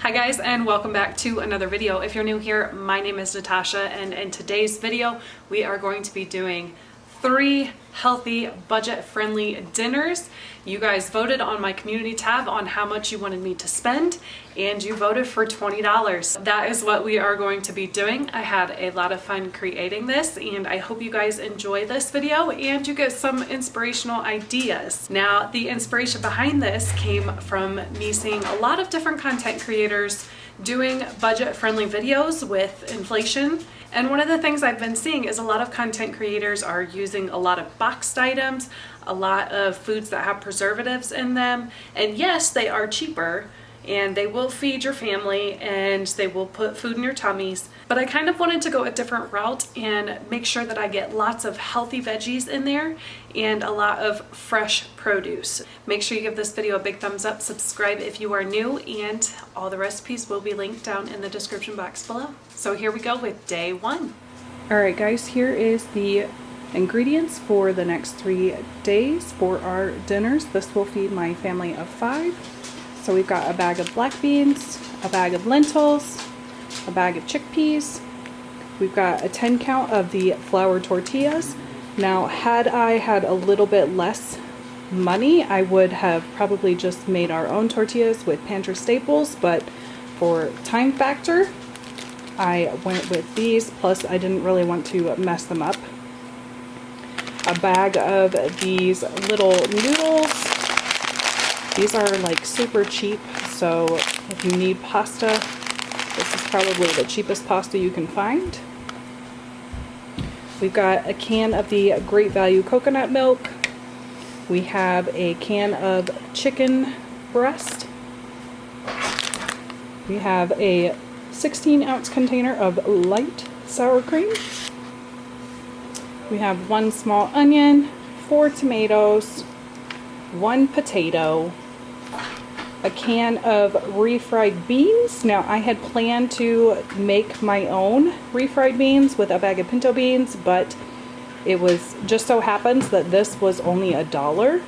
Hi guys, and welcome back to another video. If you're new here, my name is Natasha, and in today's video we are going to be doing 3 healthy budget-friendly dinners. You guys voted on my community tab on how much you wanted me to spend, and you voted for $20. That is what we are going to be doing. I had a lot of fun creating this, and I hope you guys enjoy this video and you get some inspirational ideas. Now, the inspiration behind this came from me seeing a lot of different content creators doing budget-friendly videos with inflation. And one of the things I've been seeing is a lot of content creators are using a lot of boxed items, a lot of foods that have preservatives in them. And yes, they are cheaper and they will feed your family and they will put food in your tummies. But I kind of wanted to go a different route and make sure that I get lots of healthy veggies in there and a lot of fresh produce. Make sure you give this video a big thumbs up, subscribe if you are new, and all the recipes will be linked down in the description box below. So here we go with day 1. Alright guys, here is the ingredients for the next 3 days for our dinners. This will feed my family of 5. So we've got a bag of black beans, a bag of lentils, a bag of chickpeas. We've got a 10 count of the flour tortillas. Now, had I had a little bit less money, I would have probably just made our own tortillas with pantry staples, but for time factor, I went with these, plus I didn't really want to mess them up. A bag of these little noodles. These are like super cheap, so if you need pasta, this is probably the cheapest pasta you can find. We've got a can of the Great Value coconut milk. We have a can of chicken breast. We have a 16-ounce container of light sour cream. We have 1 small onion, 4 tomatoes, 1 potato, a can of refried beans. Now, I had planned to make my own refried beans with a bag of pinto beans, but it was just so happens that this was only $1,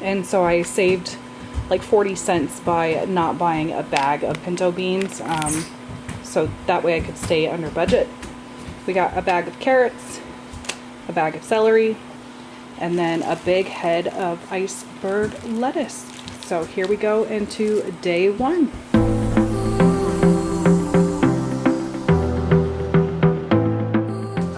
and so I saved like 40 cents by not buying a bag of pinto beans, so that way I could stay under budget. We got a bag of carrots, a bag of celery, and then a big head of iceberg lettuce. So here we go into day 1.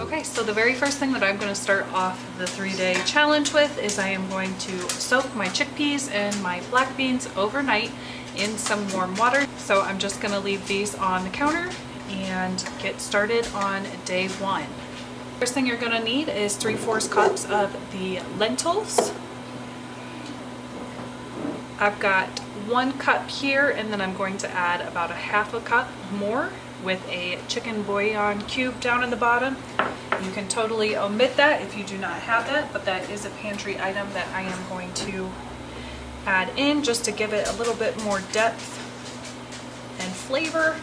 Okay, so the very first thing that I'm going to start off the 3-day challenge with is I am going to soak my chickpeas and my black beans overnight in some warm water. So I'm just going to leave these on the counter and get started on day 1. First thing you're going to need is 3/4 cups of the lentils. I've got 1 cup here, and then I'm going to add about a 1/2 cup more with a chicken bouillon cube down in the bottom. You can totally omit that if you do not have that, but that is a pantry item that I am going to add in just to give it a little bit more depth and flavor.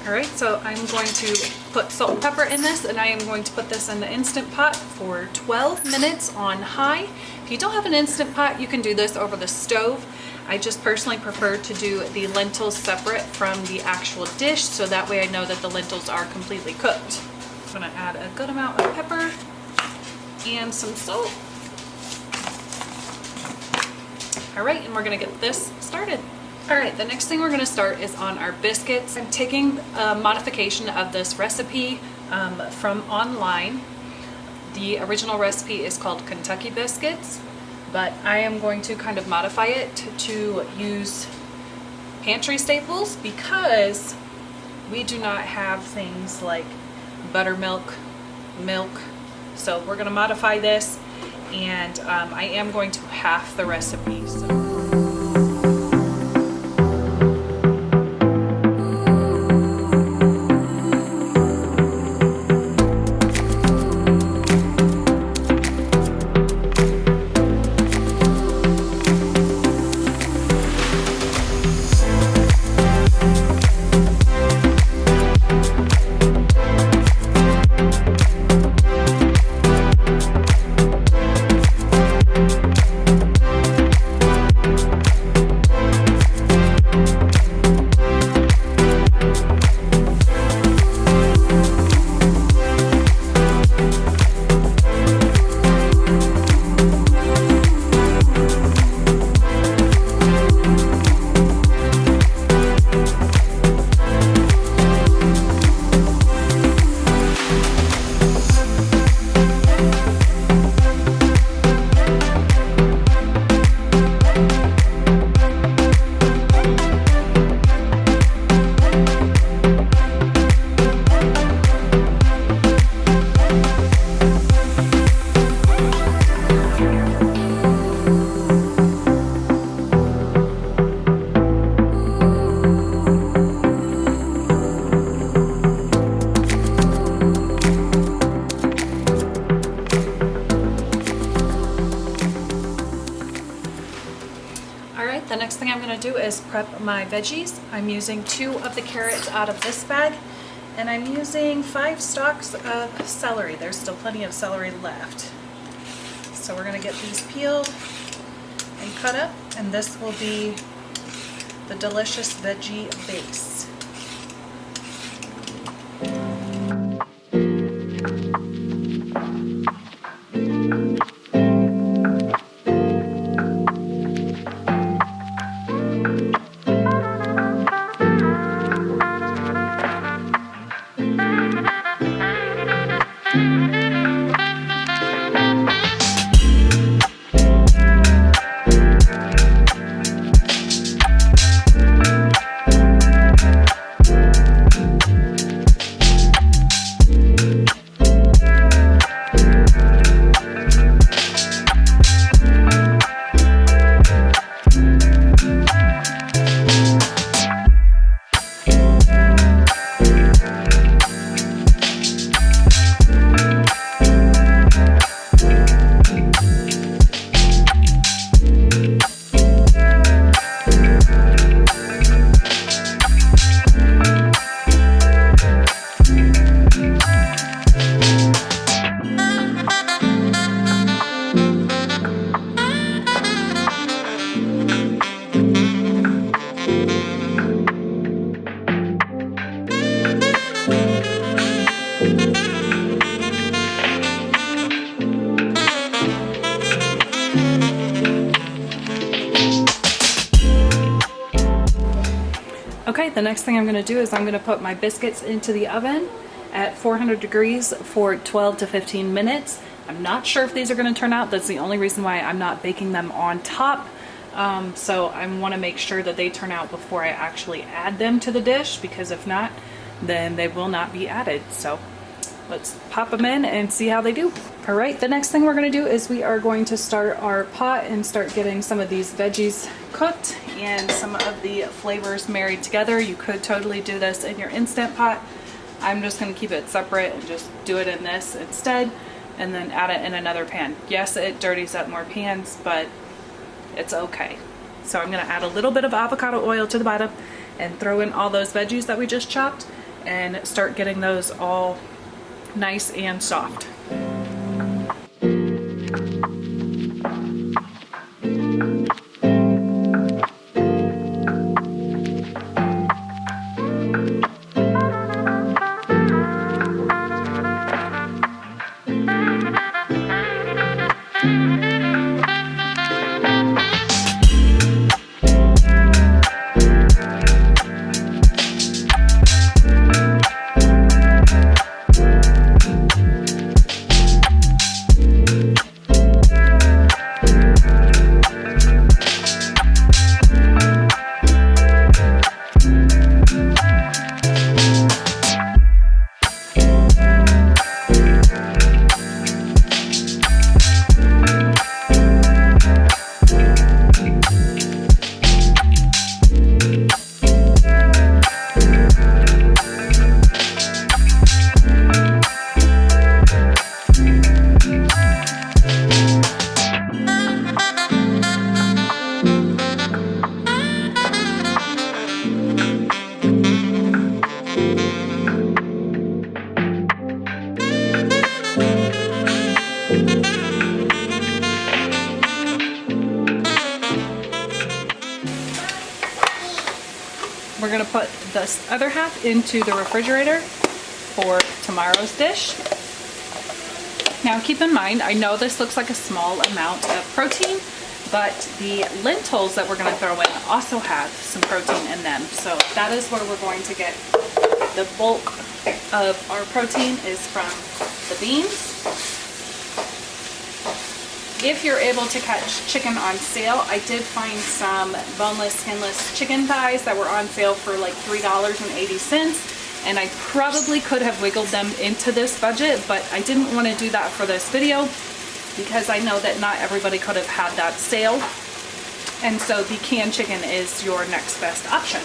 Alright, so I'm going to put salt and pepper in this, and I am going to put this in the Instant Pot for 12 minutes on high. If you don't have an Instant Pot, you can do this over the stove. I just personally prefer to do the lentils separate from the actual dish, so that way I know that the lentils are completely cooked. I'm going to add a good amount of pepper and some salt. Alright, and we're going to get this started. Alright, the next thing we're going to start is on our biscuits. I'm taking a modification of this recipe from online. The original recipe is called Kentucky biscuits, but I am going to kind of modify it to use pantry staples because we do not have things like buttermilk, milk. So we're going to modify this, and I am going to half the recipe. So. is prep my veggies. I'm using 2 of the carrots out of this bag, and I'm using 5 stalks of celery. There's still plenty of celery left. So we're gonna get these peeled and cut up, and this will be the delicious veggie base. Okay, the next thing I'm going to do is I'm going to put my biscuits into the oven at 400 degrees for 12 to 15 minutes. I'm not sure if these are going to turn out. That's the only reason why I'm not baking them on top. So I want to make sure that they turn out before I actually add them to the dish, because if not, then they will not be added. So let's pop them in and see how they do. All right, the next thing we're going to do is we are going to start our pot and start getting some of these veggies cooked and some of the flavors married together. You could totally do this in your Instant Pot. I'm just going to keep it separate and just do it in this instead, and then add it in another pan. Yes, it dirties up more pans, but it's okay. So I'm going to add a little bit of avocado oil to the bottom and throw in all those veggies that we just chopped and start getting those all nice and soft. We're going to put this other half into the refrigerator for tomorrow's dish. Now keep in mind, I know this looks like a small amount of protein, but the lentils that we're going to throw in also have some protein in them. So that is where we're going to get the bulk of our protein, is from the beans. If you're able to catch chicken on sale, I did find some boneless, skinless chicken thighs that were on sale for like $3.80, and I probably could have wiggled them into this budget, but I didn't want to do that for this video because I know that not everybody could have had that sale, and so the canned chicken is your next best option.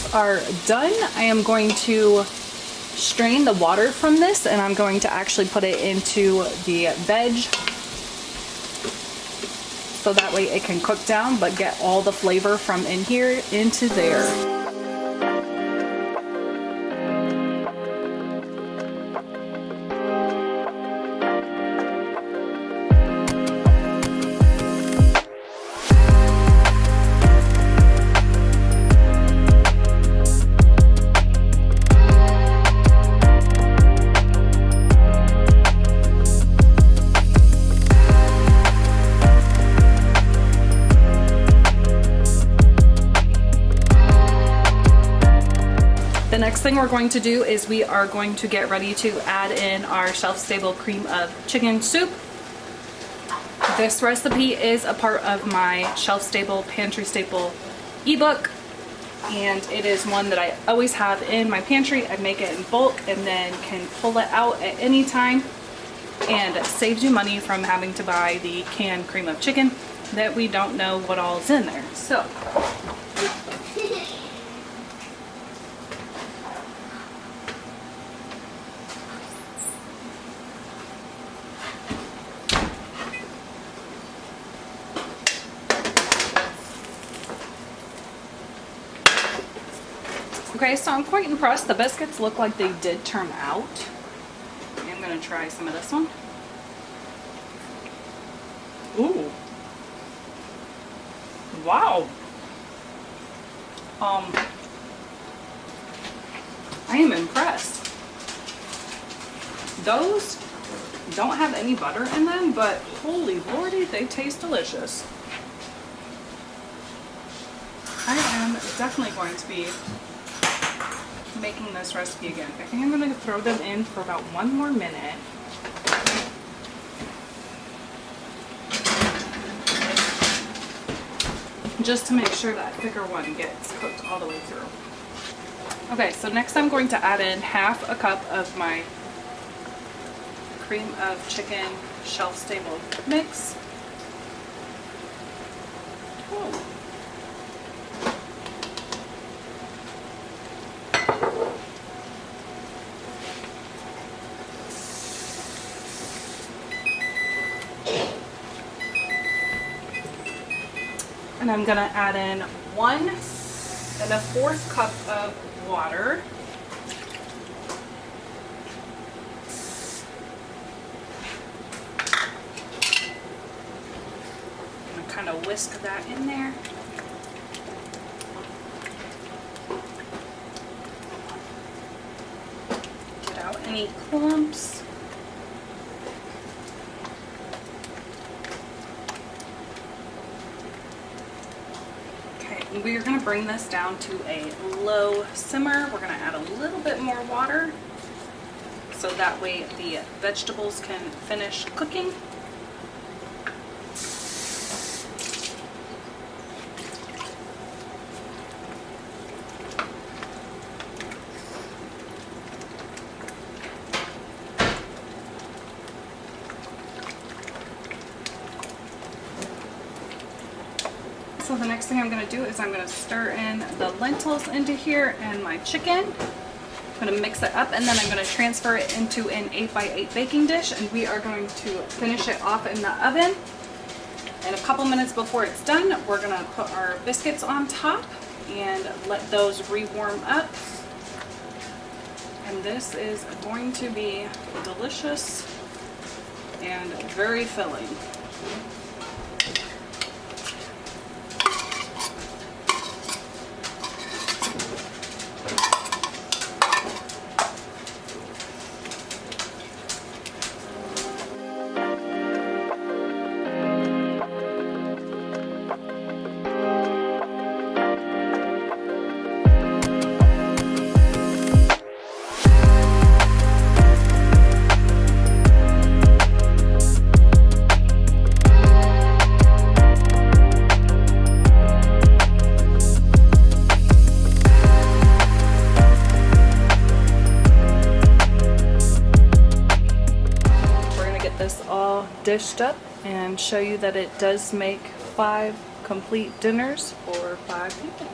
these are done, I am going to strain the water from this, and I'm going to actually put it into the veg so that way it can cook down but get all the flavor from in here into there. The next thing we're going to do is we are going to get ready to add in our shelf-stable cream of chicken soup. This recipe is a part of my shelf-stable, pantry staple ebook, and it is one that I always have in my pantry. I make it in bulk and then can pull it out at any time, and it saves you money from having to buy the canned cream of chicken that we don't know what all is in there. So okay, so I'm quite impressed. The biscuits look like they did turn out. I'm gonna try some of this one. Ooh. Wow. I am impressed. Those don't have any butter in them, but holy lordy, they taste delicious. I am definitely going to be making this recipe again. I think I'm going to throw them in for about 1 more minute. Just to make sure that thicker one gets cooked all the way through. Okay, so next I'm going to add in 1/2 cup of my cream of chicken shelf-stable mix. Ooh. And I'm gonna add in 1 1/4 cup of water. I'm gonna kind of whisk that in there. Get out any clumps. We're going to bring this down to a low simmer. We're going to add a little bit more water so that way the vegetables can finish cooking. So the next thing I'm going to do is I'm going to stir in the lentils into here and my chicken. I'm going to mix it up, and then I'm going to transfer it into an 8x8 baking dish, and we are going to finish it off in the oven. And a couple minutes before it's done, we're going to put our biscuits on top and let those re-warm up. And this is going to be delicious and very filling. Dished up and show you that it does make 5 complete dinners for 5 people.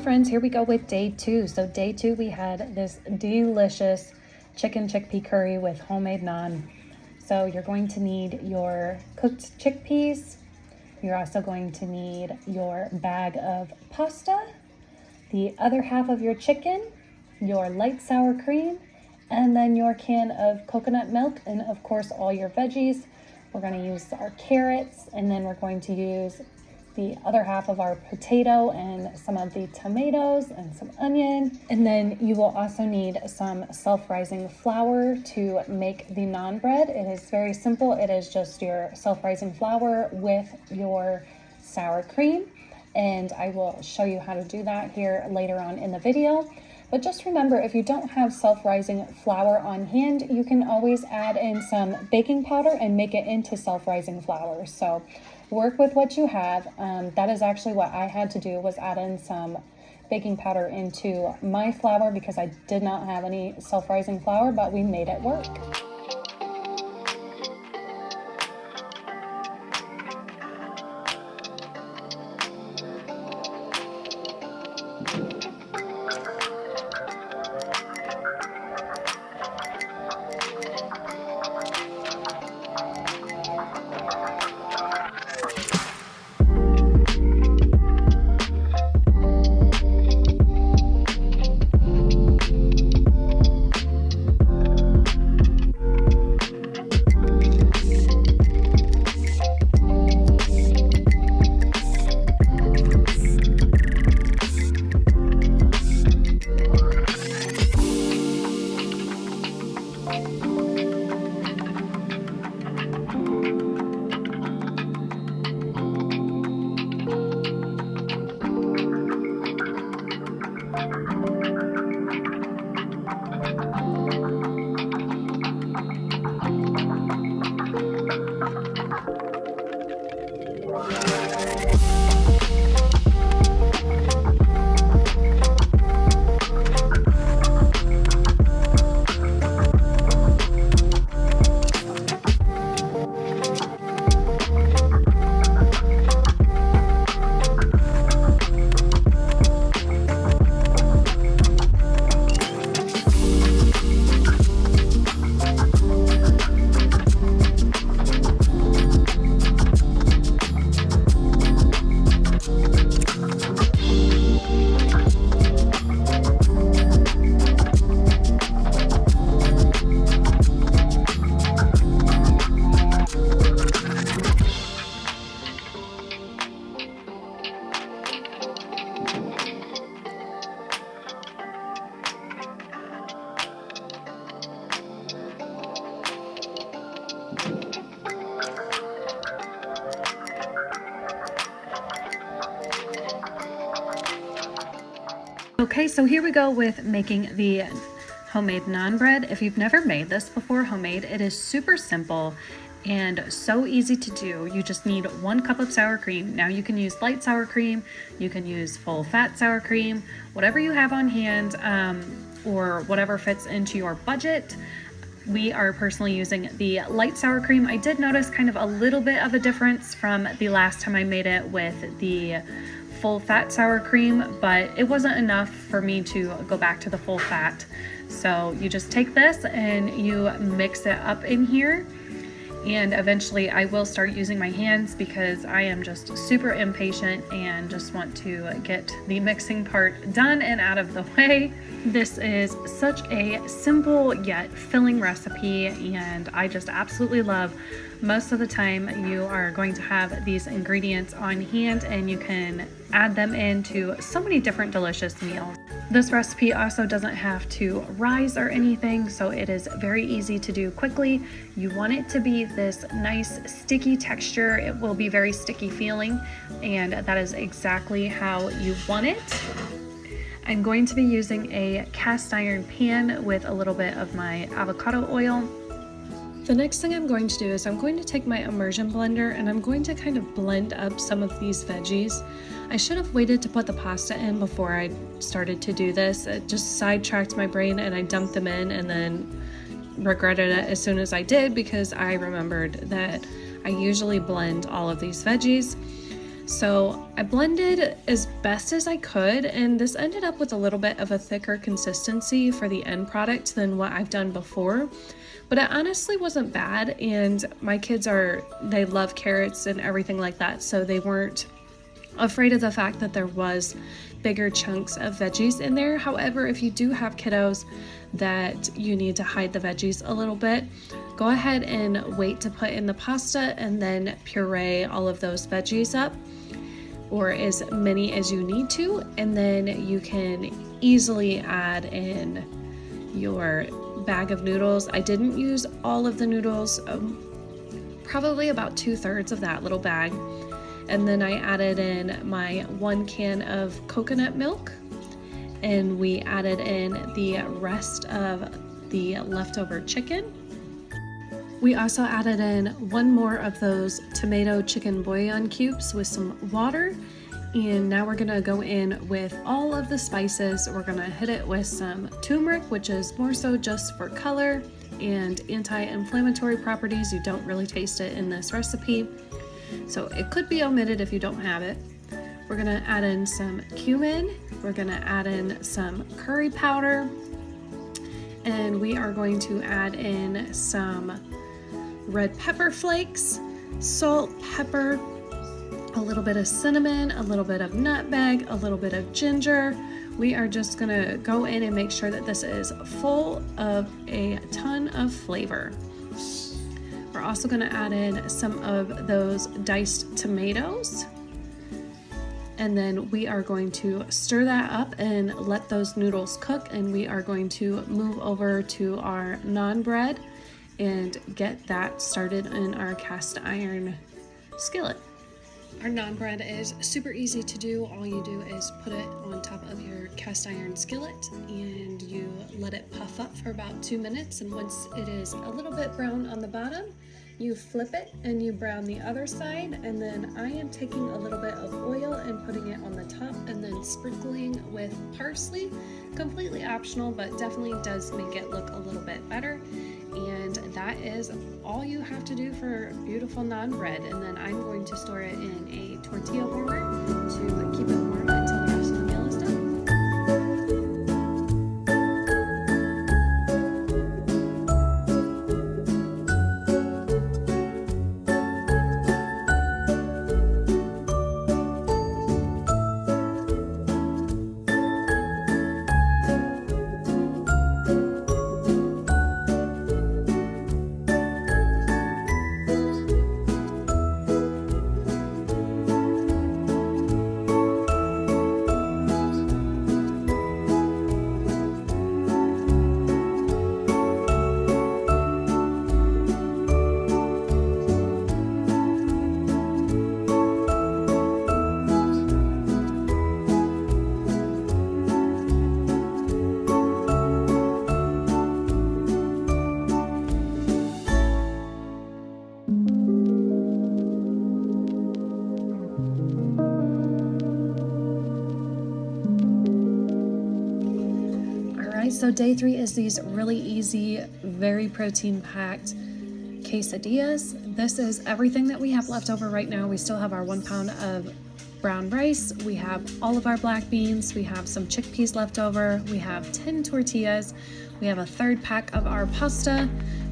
friends, here we go with day 2. So day 2, we had this delicious chicken chickpea curry with homemade naan. So you're going to need your cooked chickpeas. You're also going to need your bag of pasta, the other half of your chicken, your light sour cream, and then your can of coconut milk, and of course all your veggies. We're going to use our carrots, and then we're going to use the other half of our potato and some of the tomatoes and some onion. And then you will also need some self-rising flour to make the naan bread. It is very simple. It is just your self-rising flour with your sour cream. And I will show you how to do that here later on in the video. But just remember, if you don't have self-rising flour on hand, you can always add in some baking powder and make it into self-rising flour. So work with what you have. That is actually what I had to do, was add in some baking powder into my flour because I did not have any self-rising flour, but we made it work. Okay, so here we go with making the homemade naan bread. If you've never made this before, homemade, it is super simple and so easy to do. You just need 1 cup of sour cream. Now you can use light sour cream, you can use full fat sour cream, whatever you have on hand, or whatever fits into your budget. We are personally using the light sour cream. I did notice kind of a little bit of a difference from the last time I made it with the full fat sour cream, but it wasn't enough for me to go back to the full fat. So you just take this and you mix it up in here, and eventually I will start using my hands because I am just super impatient and just want to get the mixing part done and out of the way. This is such a simple yet filling recipe, and I just absolutely love. Most of the time you are going to have these ingredients on hand and you can add them into so many different delicious meals. This recipe also doesn't have to rise or anything, so it is very easy to do quickly. You want it to be this nice sticky texture. It will be very sticky feeling, and that is exactly how you want it. I'm going to be using a cast iron pan with a little bit of my avocado oil. The next thing I'm going to do is I'm going to take my immersion blender and I'm going to kind of blend up some of these veggies. I should have waited to put the pasta in before I started to do this. It just sidetracked my brain and I dumped them in and then regretted it as soon as I did because I remembered that I usually blend all of these veggies. So I blended as best as I could, and this ended up with a little bit of a thicker consistency for the end product than what I've done before. But it honestly wasn't bad, and my kids they love carrots and everything like that, so they weren't afraid of the fact that there was bigger chunks of veggies in there. However, if you do have kiddos that you need to hide the veggies a little bit, go ahead and wait to put in the pasta and then puree all of those veggies up, or as many as you need to, and then you can easily add in your bag of noodles. I didn't use all of the noodles, probably about 2/3 of that little bag. And then I added in my 1 can of coconut milk, and we added in the rest of the leftover chicken. We also added in 1 more of those tomato chicken bouillon cubes with some water. And now we're gonna go in with all of the spices. We're gonna hit it with some turmeric, which is more so just for color and anti-inflammatory properties. You don't really taste it in this recipe, so it could be omitted if you don't have it. We're gonna add in some cumin. We're gonna add in some curry powder, and we are going to add in some red pepper flakes, salt, pepper, a little bit of cinnamon, a little bit of nutmeg, a little bit of ginger. We are just gonna go in and make sure that this is full of a ton of flavor. We're also gonna add in some of those diced tomatoes. And then we are going to stir that up and let those noodles cook. And we are going to move over to our naan bread and get that started in our cast iron skillet. Our naan bread is super easy to do. All you do is put it on top of your cast iron skillet and you let it puff up for about 2 minutes. And once it is a little bit brown on the bottom, you flip it and you brown the other side. And then I am taking a little bit of oil and putting it on the top and then sprinkling with parsley. Completely optional, but definitely does make it look a little bit better. And that is all you have to do for beautiful naan bread. And then I'm going to store it in a tortilla warmer to keep it warm until the rest of the meal is done. So day 3 is these really easy, very protein packed quesadillas. This is everything that we have left over right now. We still have our 1 pound of brown rice. We have all of our black beans. We have some chickpeas left over. We have 10 tortillas. We have a 3rd pack of our pasta.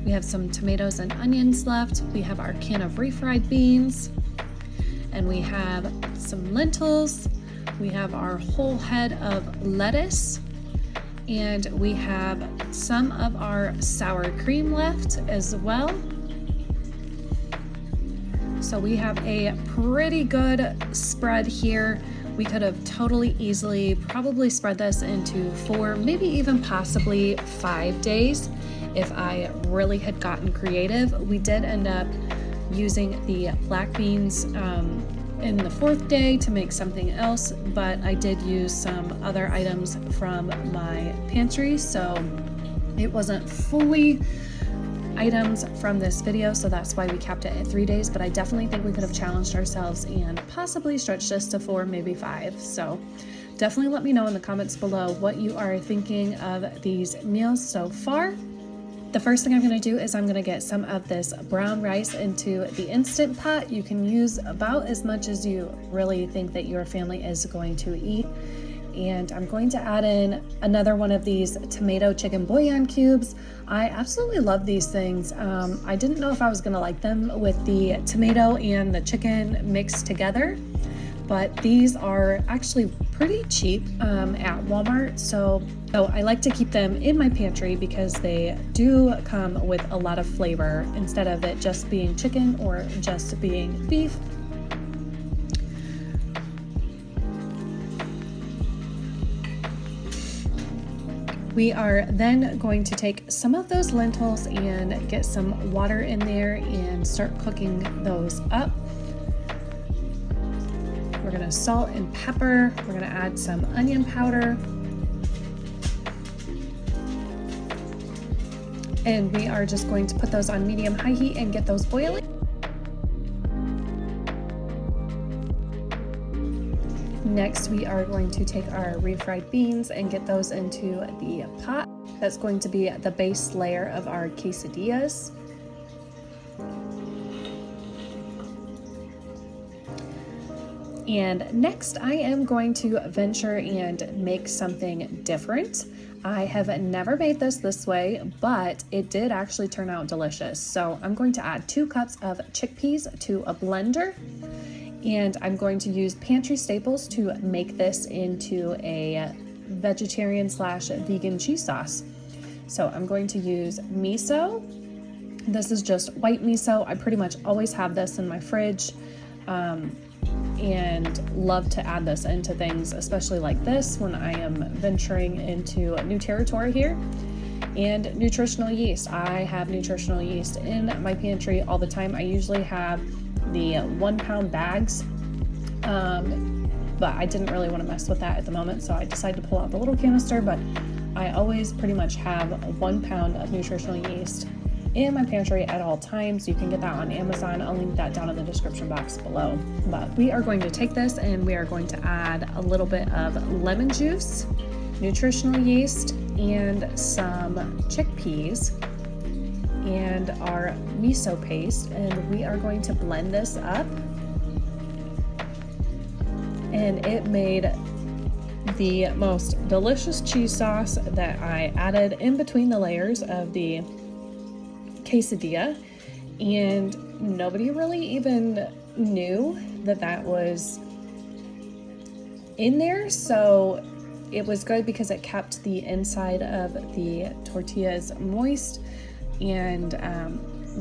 We have some tomatoes and onions left. We have our can of refried beans. And we have some lentils. We have our whole head of lettuce. And we have some of our sour cream left as well. So we have a pretty good spread here. We could have totally easily probably spread this into 4, maybe even possibly 5 days if I really had gotten creative. We did end up using the black beans in the 4th day to make something else, but I did use some other items from my pantry, so it wasn't fully items from this video, so that's why we kept it at 3 days. But I definitely think we could have challenged ourselves and possibly stretched this to 4, maybe 5. So definitely let me know in the comments below what you are thinking of these meals so far. The first thing I'm going to do is I'm going to get some of this brown rice into the Instant Pot. You can use about as much as you really think that your family is going to eat. And I'm going to add in another one of these tomato chicken bouillon cubes. I absolutely love these things. I didn't know if I was going to like them with the tomato and the chicken mixed together, but these are actually pretty cheap at Walmart. So I like to keep them in my pantry because they do come with a lot of flavor instead of it just being chicken or just being beef. We are then going to take some of those lentils and get some water in there and start cooking those up. We're going to salt and pepper. We're going to add some onion powder. And we are just going to put those on medium-high heat and get those boiling. Next, we are going to take our refried beans and get those into the pot. That's going to be the base layer of our quesadillas. And next, I am going to venture and make something different. I have never made this way, but it did actually turn out delicious. So I'm going to add 2 cups of chickpeas to a blender, and I'm going to use pantry staples to make this into a vegetarian/vegan cheese sauce. So I'm going to use miso. This is just white miso. I pretty much always have this in my fridge. And love to add this into things, especially like this when I am venturing into new territory here. And nutritional yeast. I have nutritional yeast in my pantry all the time. I usually have the 1 pound bags, but I didn't really want to mess with that at the moment, so I decided to pull out the little canister. But I always pretty much have 1 pound of nutritional yeast in my pantry at all times. You can get that on Amazon. I'll link that down in the description box below. But we are going to take this and we are going to add a little bit of lemon juice, nutritional yeast, and some chickpeas and our miso paste, and we are going to blend this up. And it made the most delicious cheese sauce that I added in between the layers of the quesadilla, and nobody really even knew that was in there. So it was good because it kept the inside of the tortillas moist and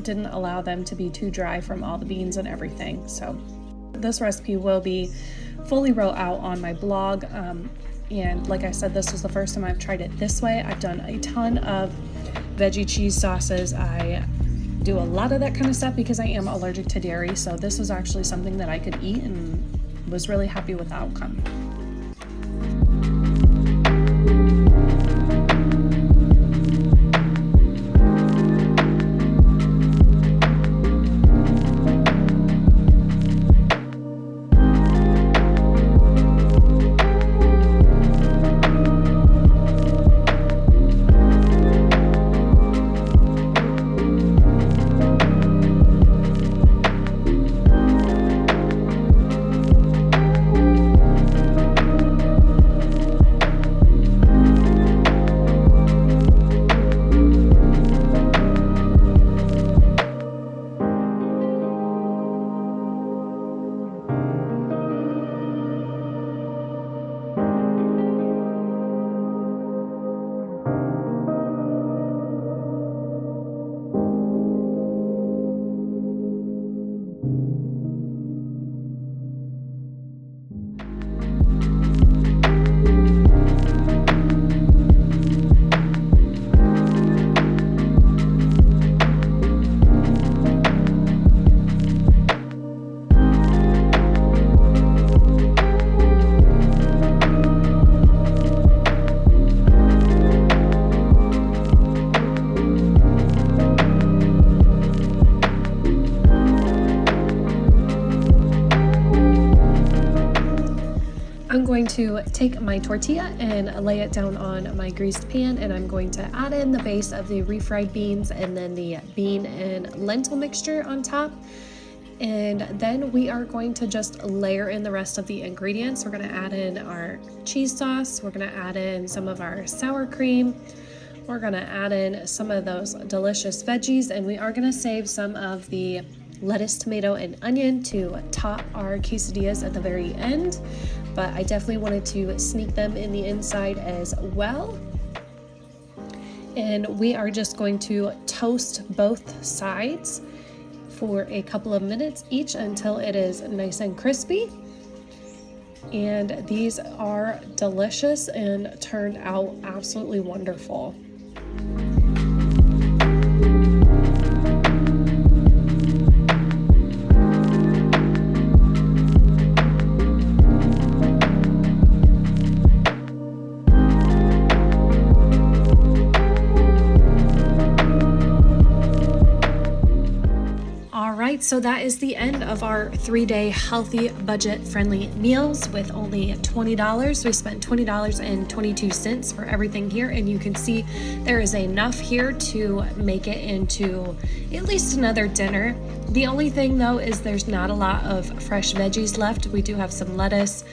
didn't allow them to be too dry from all the beans and everything. So this recipe will be fully wrote out on my blog, and like I said, this was the first time I've tried it this way. I've done a ton of veggie cheese sauces. I do a lot of that kind of stuff because I am allergic to dairy, so this was actually something that I could eat and was really happy with the outcome. to take my tortilla and lay it down on my greased pan, and I'm going to add in the base of the refried beans and then the bean and lentil mixture on top. And then we are going to just layer in the rest of the ingredients. We're going to add in our cheese sauce. We're going to add in some of our sour cream. We're going to add in some of those delicious veggies, and we are going to save some of the lettuce, tomato, and onion to top our quesadillas at the very end. But I definitely wanted to sneak them in the inside as well. And we are just going to toast both sides for a couple of minutes each until it is nice and crispy. And these are delicious and turned out absolutely wonderful. So that is the end of our 3-day healthy budget friendly meals with only $20. We spent $20.22 for everything here, and you can see there is enough here to make it into at least another dinner. The only thing though is there's not a lot of fresh veggies left. We do have some lettuce,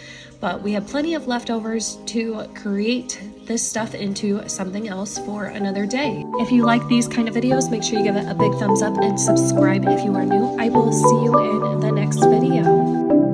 but we have plenty of leftovers to create this stuff into something else for another day. If you like these kind of videos, make sure you give it a big thumbs up and subscribe if you are new. I will see you in the next video.